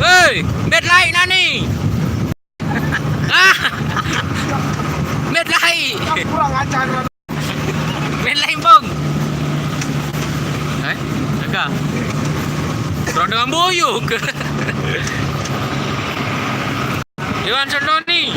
Hei, bed lain nani. Ah, bed lain. Kurang ajar. Bed lain bang. Agak. Terus dengan buyuk. Iwan Sendoni.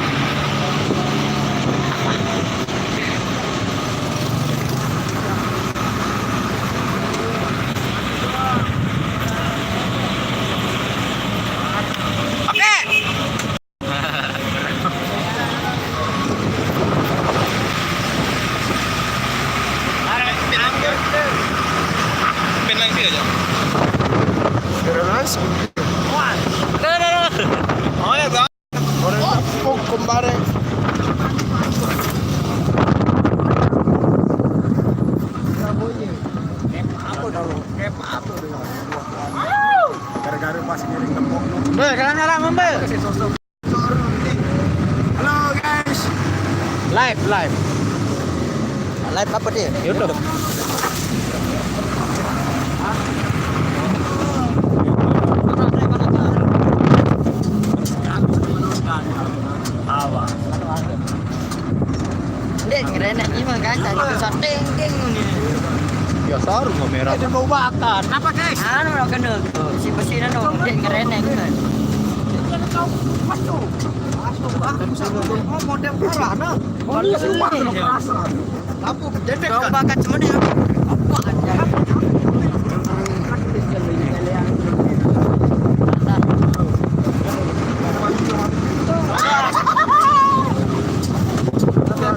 Gara-gara masih nyari tepung. Salah member. Halo guys. Live. Live apa dia? YouTube. Dia ngerenek ini mah kan cari sateng ni. Ya saru kamera. Ada mau bakar. Apa guys? Anu nak kena. Si besi nano dia ngerenek kan. Masuk. Oh model parah nah. Kalau semua kena kerasa. Lampu dedek. Kau bakar cuma dia. Apa aja.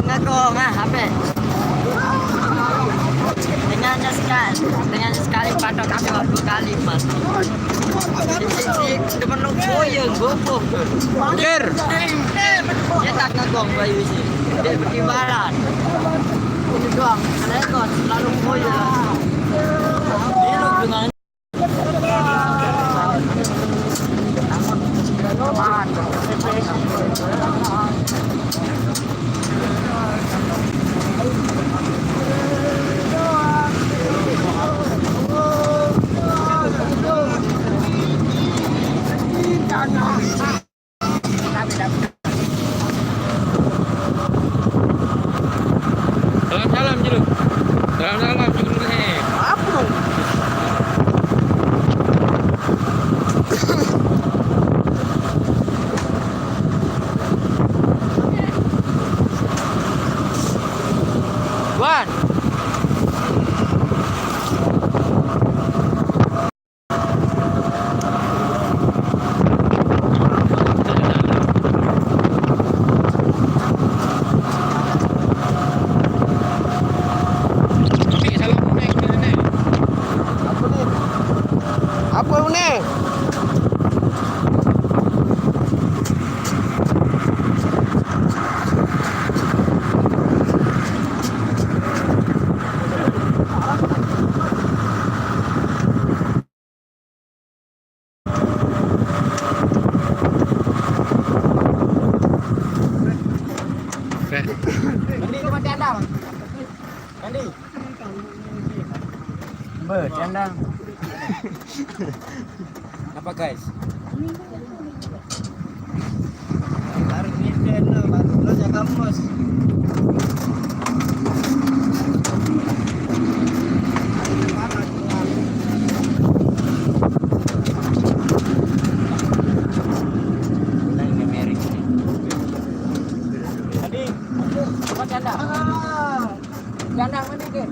Ngagong apa? Dengan sekali patok kami waktu kali mas. Depan lu boyong gopoh. Ger. Dia tak ngagong bayu sih. Dia bertimbalan. Ini doang. Rekod selalu boyong. Dia lu dengan Salam Ciluk. Salam Ciluk nih. Apa dong? Wan. Cendang. Apa guys? Baru Nintendo, baru belajar kamus. Tadi, apa cendang? Cendang mana ke?